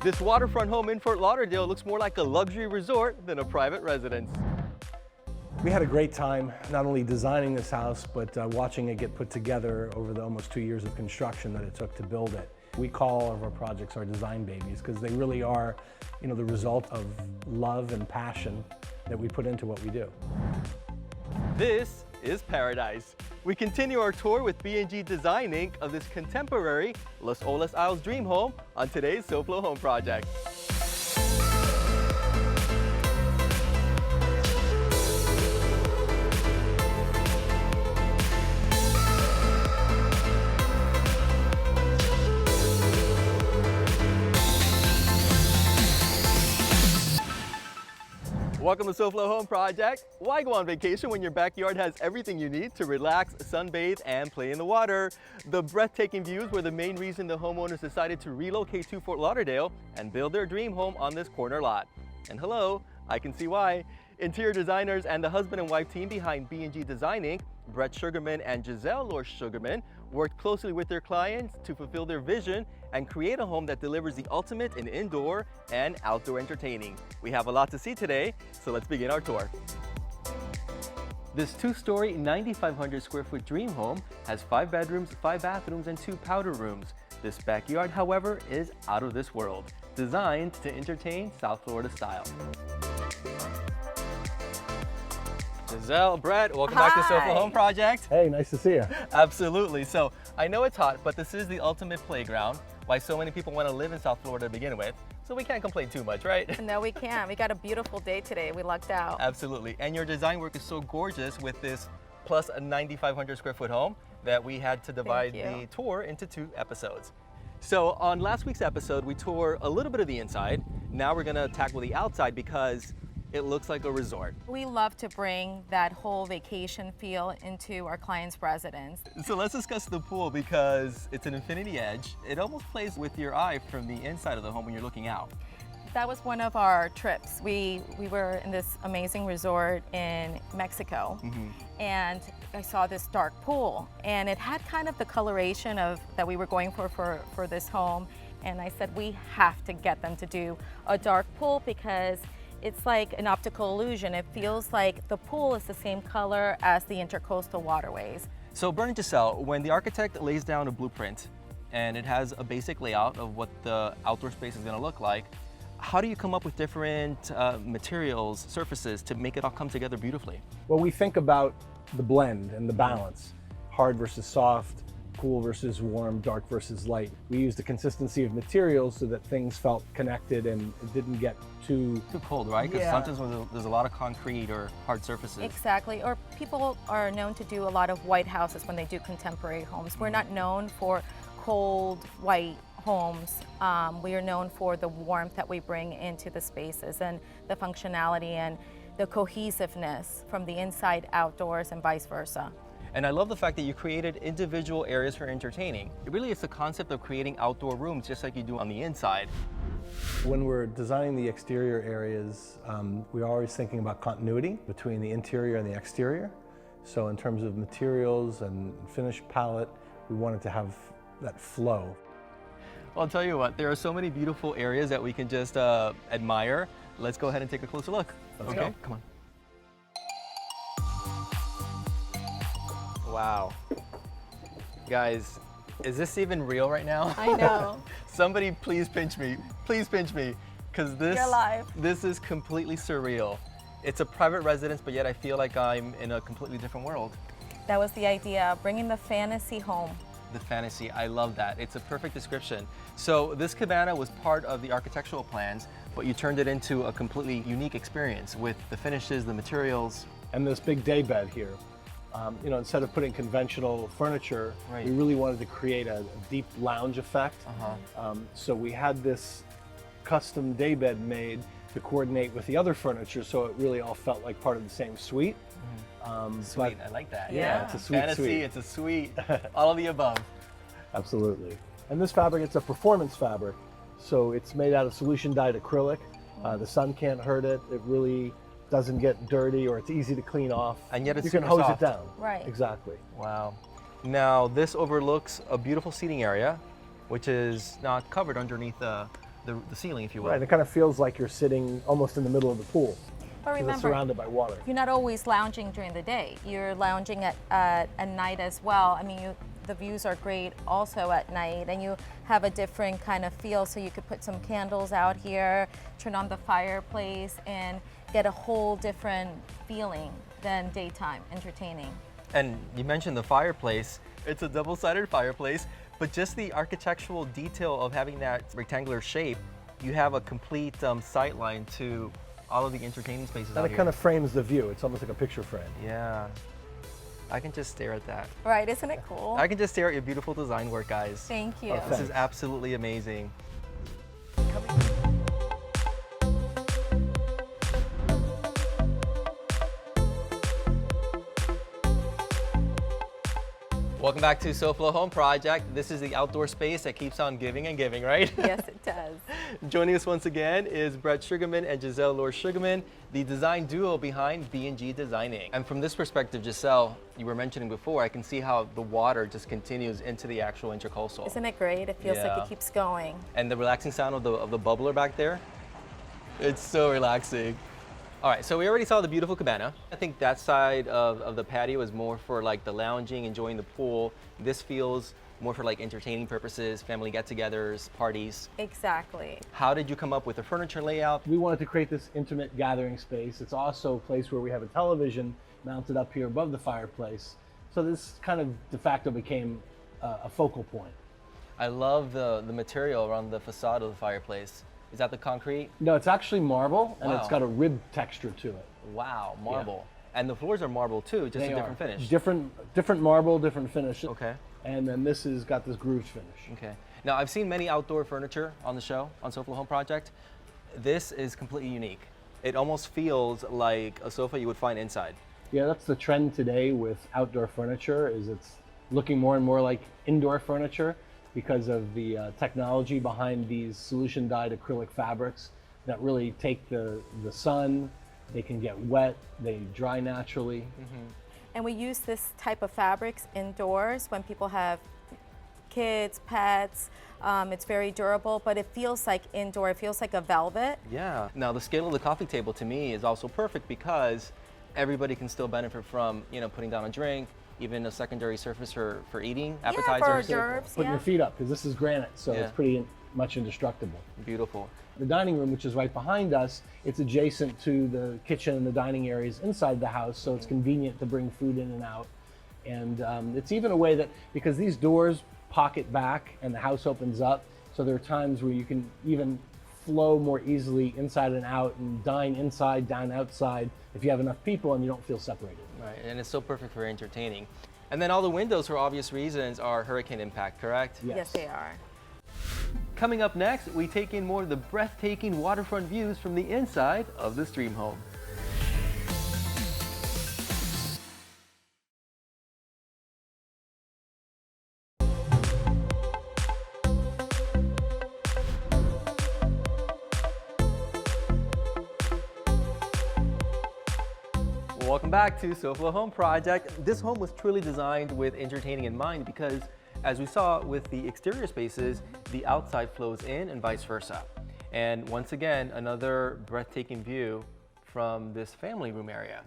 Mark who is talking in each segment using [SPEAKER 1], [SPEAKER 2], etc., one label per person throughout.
[SPEAKER 1] This waterfront home in Fort Lauderdale looks more like a luxury resort than a private residence.
[SPEAKER 2] We had a great time not only designing this house, but watching it get put together over the almost 2 years of construction that it took to build it. We call all of our projects our design babies because they really are, the result of love and passion that we put into what we do.
[SPEAKER 1] This is paradise. We continue our tour with B+G Design Inc. of this contemporary Los Olas Isles dream home on today's SoFlo Home Project. Welcome to SoFlo Home Project. Why go on vacation when your backyard has everything you need to relax, sunbathe, and play in the water? The breathtaking views were the main reason the homeowners decided to relocate to Fort Lauderdale and build their dream home on this corner lot. And hello, I can see why. Interior designers and the husband and wife team behind B+G Design Inc., Brett Sugarman and Giselle Sugarman, worked closely with their clients to fulfill their vision and create a home that delivers the ultimate in indoor and outdoor entertaining. We have a lot to see today, so let's begin our tour. This two-story, 9,500 square foot dream home has 5 bedrooms, 5 bathrooms, and 2 powder rooms. This backyard, however, is out of this world, designed to entertain South Florida style. Giselle, Brett, welcome back to SoFlo Home Project.
[SPEAKER 2] Hey, nice to see you.
[SPEAKER 1] Absolutely. So I know it's hot, but this is the ultimate playground. Why so many people want to live in South Florida to begin with. So we can't complain too much, right?
[SPEAKER 3] No, we can't. We got a beautiful day today. We lucked out.
[SPEAKER 1] Absolutely. And your design work is so gorgeous with this plus a 9,500 square foot home that we had to divide the tour into 2 episodes. So on last week's episode, we tore a little bit of the inside. Now we're going to tackle the outside because it looks like a resort.
[SPEAKER 3] We love to bring that whole vacation feel into our clients' residence.
[SPEAKER 1] So let's discuss the pool because it's an infinity edge. It almost plays with your eye from the inside of the home when you're looking out.
[SPEAKER 3] That was one of our trips. We were in this amazing resort in Mexico, and I saw this dark pool, and it had kind of the coloration of that we were going for this home. And I said, we have to get them to do a dark pool because it's like an optical illusion. It feels like the pool is the same color as the intercoastal waterways.
[SPEAKER 1] So Brett and Giselle, when the architect lays down a blueprint and it has a basic layout of what the outdoor space is going to look like, how do you come up with different materials, surfaces to make it all come together beautifully?
[SPEAKER 2] Well, we think about the blend and the balance, hard versus soft, cool versus warm, dark versus light. We used the consistency of materials so that things felt connected and it didn't get too
[SPEAKER 1] cold, right? Because sometimes there's a lot of concrete or hard surfaces.
[SPEAKER 3] Exactly, or people are known to do a lot of white houses when they do contemporary homes. We're not known for cold, white homes. We are known for the warmth that we bring into the spaces and the functionality and the cohesiveness from the inside outdoors and vice versa.
[SPEAKER 1] And I love the fact that you created individual areas for entertaining. It really is the concept of creating outdoor rooms just like you do on the inside.
[SPEAKER 2] When we're designing the exterior areas, we're always thinking about continuity between the interior and the exterior. So in terms of materials and finish palette, we wanted to have that flow.
[SPEAKER 1] Well, I'll tell you what, there are so many beautiful areas that we can just admire. Let's go ahead and take a closer look.
[SPEAKER 2] Let's go.
[SPEAKER 1] Come on. Wow. Guys, is this even real right now?
[SPEAKER 3] I know.
[SPEAKER 1] Somebody please pinch me. Please pinch me. Because this is completely surreal. It's a private residence, but yet I feel like I'm in a completely different world.
[SPEAKER 3] That was the idea, bringing the fantasy home.
[SPEAKER 1] The fantasy, I love that. It's a perfect description. So this cabana was part of the architectural plans, but you turned it into a completely unique experience with the finishes, the materials.
[SPEAKER 2] And this big day bed here. Instead of putting conventional furniture, we really wanted to create a deep lounge effect. So we had this custom daybed made to coordinate with the other furniture, so it really all felt like part of the same suite.
[SPEAKER 1] Sweet, I like that.
[SPEAKER 2] Yeah, it's a sweet
[SPEAKER 1] fantasy,
[SPEAKER 2] suite.
[SPEAKER 1] It's a suite, all of the above.
[SPEAKER 2] Absolutely. And this fabric, it's a performance fabric, so it's made out of solution dyed acrylic. The sun can't hurt it. It really doesn't get dirty, or it's easy to clean off.
[SPEAKER 1] And yet it's
[SPEAKER 2] you can hose
[SPEAKER 1] soft.
[SPEAKER 2] it down.
[SPEAKER 3] Right.
[SPEAKER 2] Exactly.
[SPEAKER 1] Wow. Now this overlooks a beautiful seating area, which is not covered underneath a the ceiling, if you will.
[SPEAKER 2] Right, it kind of feels like you're sitting almost in the middle of the pool.
[SPEAKER 3] But
[SPEAKER 2] Because it's
[SPEAKER 3] remember,
[SPEAKER 2] surrounded by water.
[SPEAKER 3] you're not always lounging during the day. You're lounging at night as well. I mean, the views are great also at night, and you have a different kind of feel. So you could put some candles out here, turn on the fireplace, and get a whole different feeling than daytime entertaining.
[SPEAKER 1] And you mentioned the fireplace. It's a double-sided fireplace, but just the architectural detail of having that rectangular shape, you have a complete sight line to all of the entertaining spaces
[SPEAKER 2] And
[SPEAKER 1] out
[SPEAKER 2] it
[SPEAKER 1] here.
[SPEAKER 2] kind of frames the view. It's almost like a picture frame.
[SPEAKER 1] Yeah. I can just stare at that.
[SPEAKER 3] Right, isn't it cool?
[SPEAKER 1] I can just stare at your beautiful design work, guys.
[SPEAKER 3] Thank you.
[SPEAKER 2] Oh,
[SPEAKER 1] This is absolutely amazing. Welcome back to SoFlo Home Project. This is the outdoor space that keeps on giving and giving, right?
[SPEAKER 3] Yes, it does.
[SPEAKER 1] Joining us once again is Brett Sugarman and Giselle Sugarman, the design duo behind B+G Designing. And from this perspective, Giselle, you were mentioning before, I can see how the water just continues into the actual intercoastal.
[SPEAKER 3] Isn't it great? It feels like
[SPEAKER 1] Yeah.
[SPEAKER 3] it keeps going.
[SPEAKER 1] And the relaxing sound of the bubbler back there, it's so relaxing. All right, so we already saw the beautiful cabana. I think that side of the patio is more for like the lounging, enjoying the pool. This feels more for like entertaining purposes, family get-togethers, parties.
[SPEAKER 3] Exactly.
[SPEAKER 1] How did you come up with the furniture layout?
[SPEAKER 2] We wanted to create this intimate gathering space. It's also a place where we have a television mounted up here above the fireplace. So this kind of de facto became a focal point.
[SPEAKER 1] I love the material around the facade of the fireplace. Is that the concrete?
[SPEAKER 2] No, it's actually marble, and it's
[SPEAKER 1] Wow.
[SPEAKER 2] got a rib texture to it.
[SPEAKER 1] Wow, marble. And the floors are marble too, just a different finish.
[SPEAKER 2] Different marble, different finish.
[SPEAKER 1] Okay.
[SPEAKER 2] And then this has got this grooved finish.
[SPEAKER 1] Okay. Now I've seen many outdoor furniture on the show, on SoFlo Home Project. This is completely unique. It almost feels like a sofa you would find inside.
[SPEAKER 2] Yeah, that's the trend today with outdoor furniture, is it's looking more and more like indoor furniture because of the technology behind these solution dyed acrylic fabrics that really take the sun, they can get wet, they dry naturally.
[SPEAKER 3] And we use this type of fabrics indoors when people have kids, pets. It's very durable, but it feels like indoor. It feels like a velvet.
[SPEAKER 1] Yeah. Now the scale of the coffee table to me is also perfect because everybody can still benefit from, putting down a drink, even a secondary surface for eating, appetizers.
[SPEAKER 3] Yeah, for hors d'oeuvres,
[SPEAKER 2] Putting
[SPEAKER 3] yeah.
[SPEAKER 2] your feet up, because this is granite, so
[SPEAKER 1] Yeah.
[SPEAKER 2] it's pretty much indestructible.
[SPEAKER 1] Beautiful.
[SPEAKER 2] The dining room, which is right behind us, it's adjacent to the kitchen and the dining areas inside the house, so it's convenient to bring food in and out. And it's even a way that, because these doors pocket back and the house opens up, so there are times where you can even flow more easily inside and out and dine inside, dine outside, if you have enough people and you don't feel separated.
[SPEAKER 1] Right, and it's so perfect for entertaining. And then all the windows, for obvious reasons, are hurricane impact, correct?
[SPEAKER 3] Yes, they are.
[SPEAKER 1] Coming up next, we take in more of the breathtaking waterfront views from the inside of this dream home. Welcome back to SoFlo Home Project. This home was truly designed with entertaining in mind because, as we saw with the exterior spaces, the outside flows in and vice versa. And once again, another breathtaking view from this family room area.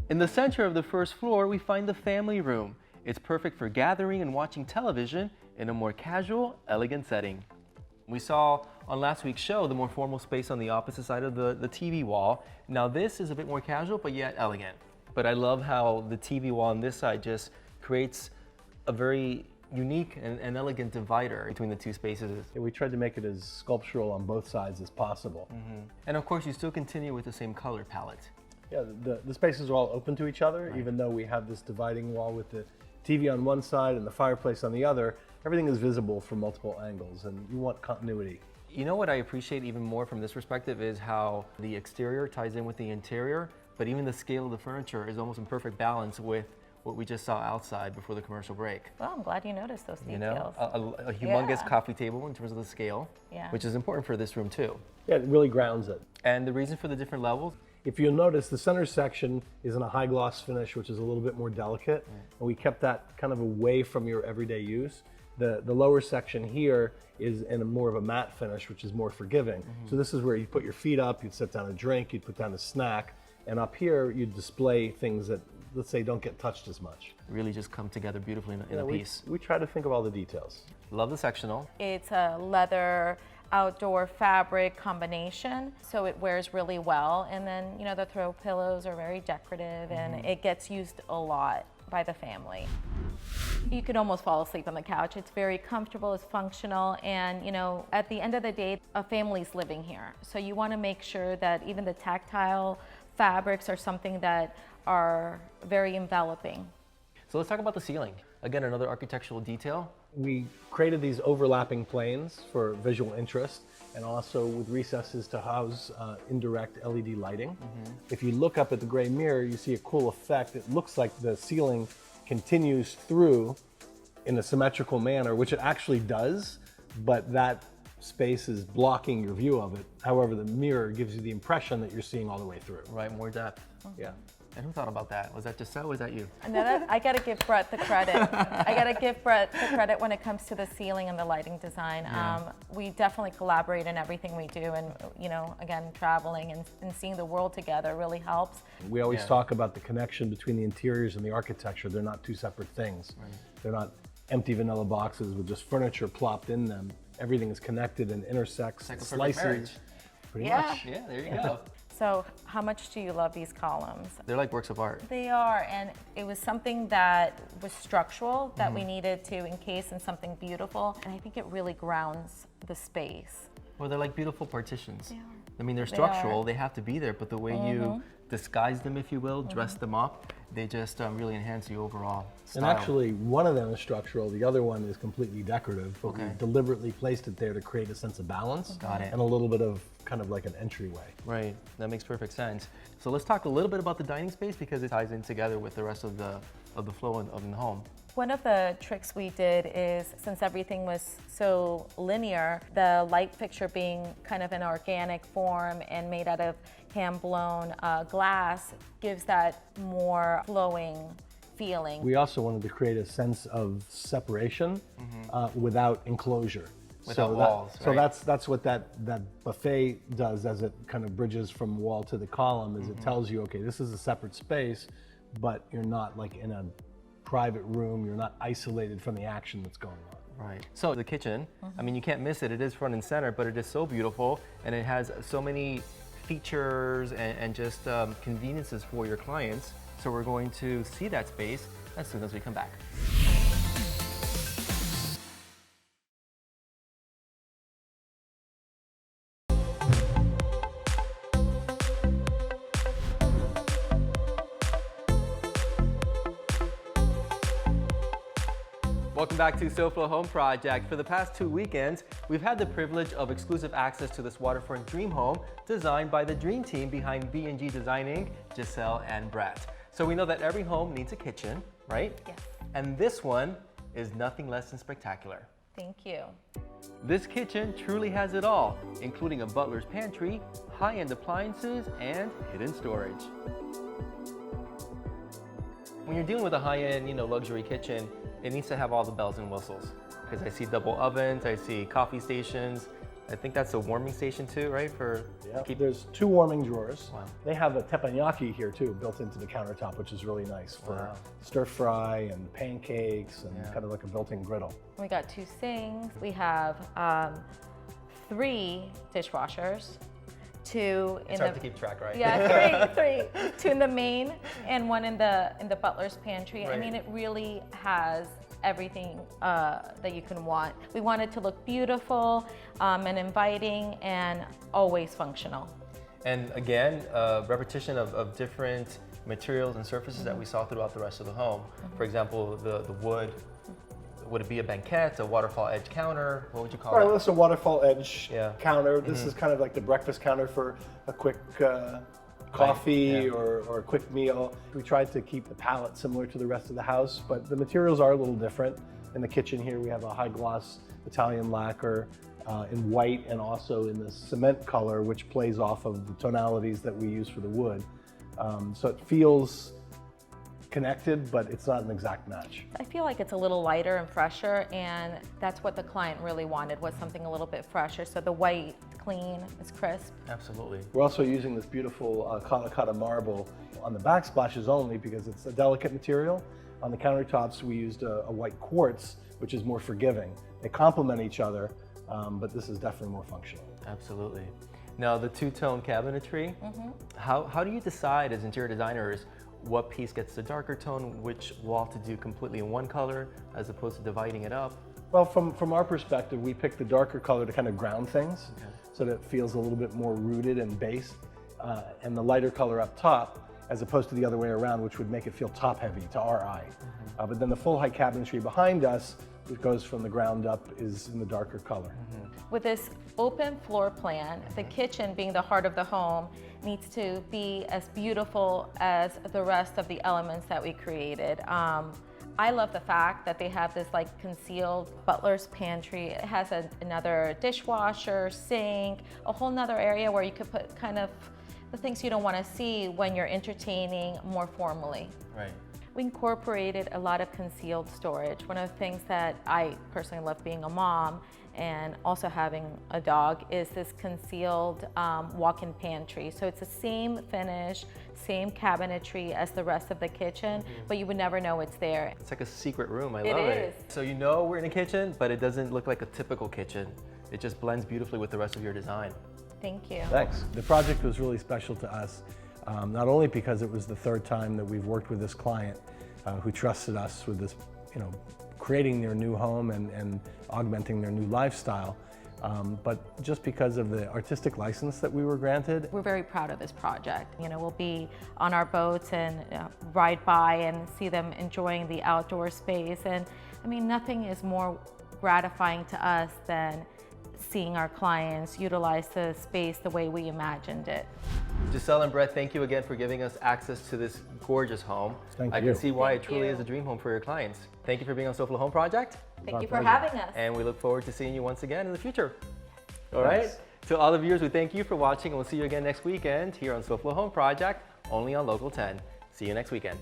[SPEAKER 1] In the center of the first floor, we find the family room. It's perfect for gathering and watching television in a more casual, elegant setting. We saw on last week's show the more formal space on the opposite side of the TV wall. Now this is a bit more casual, but yet elegant. But I love how the TV wall on this side just creates a very unique and elegant divider between the two spaces.
[SPEAKER 2] Yeah, we tried to make it as sculptural on both sides as possible.
[SPEAKER 1] And of course, you still continue with the same color palette.
[SPEAKER 2] Yeah, the spaces are all open to each other, even though we have this dividing wall with the TV on one side and the fireplace on the other. Everything is visible from multiple angles, and you want continuity.
[SPEAKER 1] You know what I appreciate even more from this perspective is how the exterior ties in with the interior, but even the scale of the furniture is almost in perfect balance with what we just saw outside before the commercial break.
[SPEAKER 3] Well, I'm glad you noticed those details.
[SPEAKER 1] You know, a humongous
[SPEAKER 3] Yeah.
[SPEAKER 1] coffee table in terms of the scale,
[SPEAKER 3] Yeah.
[SPEAKER 1] which is important for this room too.
[SPEAKER 2] Yeah, it really grounds it.
[SPEAKER 1] And the reason for the different levels,
[SPEAKER 2] If you'll notice, the center section is in a high gloss finish, which is a little bit more delicate, and we kept that kind of away from your everyday use. The lower section here is in a more of a matte finish, which is more forgiving. So this is where you put your feet up, you'd set down a drink, you'd put down a snack, and up here you'd display things that, let's say, don't get touched as much.
[SPEAKER 1] Really just come together beautifully in a piece.
[SPEAKER 2] We try to think of all the details.
[SPEAKER 1] Love the sectional.
[SPEAKER 3] It's a leather outdoor fabric combination, so it wears really well. And then, you know, the throw pillows are very decorative and it gets used a lot by the family. You could almost fall asleep on the couch. It's very comfortable, it's functional, and you know, at the end of the day, a family's living here. So you want to make sure that even the tactile fabrics are something that are very enveloping.
[SPEAKER 1] So let's talk about the ceiling. Again, another architectural detail.
[SPEAKER 2] We created these overlapping planes for visual interest, and also with recesses to house indirect LED lighting. If you look up at the gray mirror, you see a cool effect. It looks like the ceiling continues through in a symmetrical manner, which it actually does, but that space is blocking your view of it. However, the mirror gives you the impression that you're seeing all the way through.
[SPEAKER 1] Right, more depth.
[SPEAKER 2] Yeah.
[SPEAKER 1] And who thought about that? Was that Giselle or was that you?
[SPEAKER 3] I gotta give Brett the credit. I gotta give Brett the credit when it comes to the ceiling and the lighting design.
[SPEAKER 1] Yeah.
[SPEAKER 3] We definitely collaborate in everything we do, and you know, again, traveling and seeing the world together really helps.
[SPEAKER 2] We always talk about the connection between the interiors and the architecture. They're not two separate things.
[SPEAKER 1] Right.
[SPEAKER 2] They're not empty vanilla boxes with just furniture plopped in them. Everything is connected and intersects,
[SPEAKER 1] It's like a perfect marriage.
[SPEAKER 2] Pretty
[SPEAKER 3] Yeah.
[SPEAKER 2] much.
[SPEAKER 1] Yeah, there you go.
[SPEAKER 3] So how much do you love these columns?
[SPEAKER 1] They're like works of art.
[SPEAKER 3] They are, and it was something that was structural that we needed to encase in something beautiful, and I think it really grounds the space.
[SPEAKER 1] Well, they're like beautiful partitions.
[SPEAKER 3] They are.
[SPEAKER 1] I mean, they're structural, they have to be there, but the way you disguise them, if you will, dress them up, they just really enhance the overall style.
[SPEAKER 2] And actually, one of them is structural, the other one is completely decorative, but we
[SPEAKER 1] Okay.
[SPEAKER 2] deliberately placed it there to create a sense of balance.
[SPEAKER 1] Got it.
[SPEAKER 2] And a little bit of kind of like an entryway.
[SPEAKER 1] Right, that makes perfect sense. So let's talk a little bit about the dining space because it ties in together with the rest of the flow in the home.
[SPEAKER 3] One of the tricks we did is, since everything was so linear, the light fixture being kind of an organic form and made out of hand-blown glass gives that more flowing feeling.
[SPEAKER 2] We also wanted to create a sense of separation without enclosure.
[SPEAKER 1] Without
[SPEAKER 2] so
[SPEAKER 1] walls,
[SPEAKER 2] So
[SPEAKER 1] right?
[SPEAKER 2] that's what that buffet does as it kind of bridges from wall to the column, is it tells you, okay, this is a separate space, but you're not like in a private room, you're not isolated from the action that's going on.
[SPEAKER 1] Right. So the kitchen, I mean, you can't miss it. It is front and center, but it is so beautiful, and it has so many features and just conveniences for your clients. So we're going to see that space as soon as we come back. Welcome back to SoFlo Home Project. For the past 2 weekends, we've had the privilege of exclusive access to this waterfront dream home designed by the dream team behind B+G Design Inc., Giselle and Brett. So we know that every home needs a kitchen, right?
[SPEAKER 3] Yes.
[SPEAKER 1] And this one is nothing less than spectacular.
[SPEAKER 3] Thank you.
[SPEAKER 1] This kitchen truly has it all, including a butler's pantry, high-end appliances, and hidden storage. When you're dealing with a high-end, luxury kitchen, it needs to have all the bells and whistles. Because I see double ovens, I see coffee stations. I think that's a warming station too, right?
[SPEAKER 2] There's 2 warming drawers.
[SPEAKER 1] Wow.
[SPEAKER 2] They have a teppanyaki here too, built into the countertop, which is really nice for stir fry and pancakes and kind of like a built-in griddle.
[SPEAKER 3] We got 2 sinks. We have 3 dishwashers. 2 in
[SPEAKER 1] It's hard to keep track, right?
[SPEAKER 3] Yeah, 3. 2 in the main and 1 in the butler's pantry.
[SPEAKER 1] Right.
[SPEAKER 3] I mean, it really has everything that you can want. We want it to look beautiful and inviting and always functional.
[SPEAKER 1] And again, repetition of different materials and surfaces that we saw throughout the rest of the home. For example, the wood. Would it be a banquette, a waterfall edge counter? What would you call
[SPEAKER 2] All right,
[SPEAKER 1] it?
[SPEAKER 2] well, that's a waterfall edge counter. This
[SPEAKER 1] Mm-hmm.
[SPEAKER 2] is kind of like the breakfast counter for a quick coffee
[SPEAKER 1] yeah.
[SPEAKER 2] or a quick meal. We tried to keep the palette similar to the rest of the house, but the materials are a little different. In the kitchen here, we have a high gloss Italian lacquer in white and also in the cement color, which plays off of the tonalities that we use for the wood. So it feels connected, but it's not an exact match.
[SPEAKER 3] I feel like it's a little lighter and fresher, and that's what the client really wanted, was something a little bit fresher. So the white, clean, it's crisp.
[SPEAKER 1] Absolutely.
[SPEAKER 2] We're also using this beautiful Calacata marble on the backsplashes only because it's a delicate material. On the countertops, we used a white quartz, which is more forgiving. They complement each other, but this is definitely more functional.
[SPEAKER 1] Absolutely. Now, the two-tone cabinetry, how do you decide as interior designers what piece gets the darker tone, which wall to do completely in one color, as opposed to dividing it up?
[SPEAKER 2] Well, from our perspective, we pick the darker color to kind of ground things, so that it feels a little bit more rooted and based, and the lighter color up top, as opposed to the other way around, which would make it feel top-heavy to our eye. But then the full-height cabinetry behind us, which goes from the ground up, is in the darker color.
[SPEAKER 3] With this open floor plan, the kitchen being the heart of the home needs to be as beautiful as the rest of the elements that we created. I love the fact that they have this like concealed butler's pantry. It has another dishwasher, sink, a whole nother area where you could put kind of the things you don't want to see when you're entertaining more formally.
[SPEAKER 1] Right.
[SPEAKER 3] We incorporated a lot of concealed storage. One of the things that I personally love being a mom and also having a dog is this concealed walk-in pantry. So it's the same finish, same cabinetry as the rest of the kitchen, but you would never know it's there.
[SPEAKER 1] It's like a secret room. I
[SPEAKER 3] It
[SPEAKER 1] love
[SPEAKER 3] is.
[SPEAKER 1] it. So you know we're in a kitchen, but it doesn't look like a typical kitchen. It just blends beautifully with the rest of your design.
[SPEAKER 3] Thank you.
[SPEAKER 2] Thanks. The project was really special to us, not only because it was the third time that we've worked with this client who trusted us with this, creating their new home and augmenting their new lifestyle, but just because of the artistic license that we were granted.
[SPEAKER 3] We're very proud of this project. We'll be on our boats and ride by and see them enjoying the outdoor space. And I mean, nothing is more gratifying to us than seeing our clients utilize the space the way we imagined it.
[SPEAKER 1] Giselle and Brett, thank you again for giving us access to this gorgeous home.
[SPEAKER 2] Thank
[SPEAKER 1] I
[SPEAKER 2] you.
[SPEAKER 1] can see why
[SPEAKER 3] Thank
[SPEAKER 1] it truly
[SPEAKER 3] you.
[SPEAKER 1] is a dream home for your clients. Thank you for being on SoFlo Home Project,
[SPEAKER 3] Thank
[SPEAKER 2] Our
[SPEAKER 3] you for
[SPEAKER 2] pleasure.
[SPEAKER 3] having us.
[SPEAKER 1] and we look forward to seeing you once again in the future. All
[SPEAKER 2] Thanks.
[SPEAKER 1] right? To all the viewers, we thank you for watching, and we'll see you again next weekend here on SoFlo Home Project, only on Local 10. See you next weekend.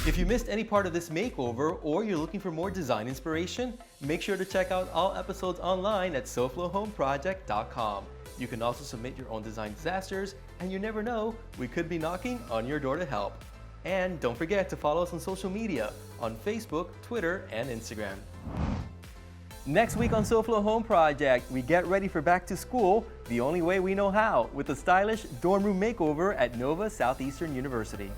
[SPEAKER 1] If you missed any part of this makeover or you're looking for more design inspiration, make sure to check out all episodes online at SoFloHomeProject.com. You can also submit your own design disasters, and you never know, we could be knocking on your door to help. And don't forget to follow us on social media on Facebook, Twitter, and Instagram. Next week on SoFlo Home Project, we get ready for back to school the only way we know how, with a stylish dorm room makeover at Nova Southeastern University.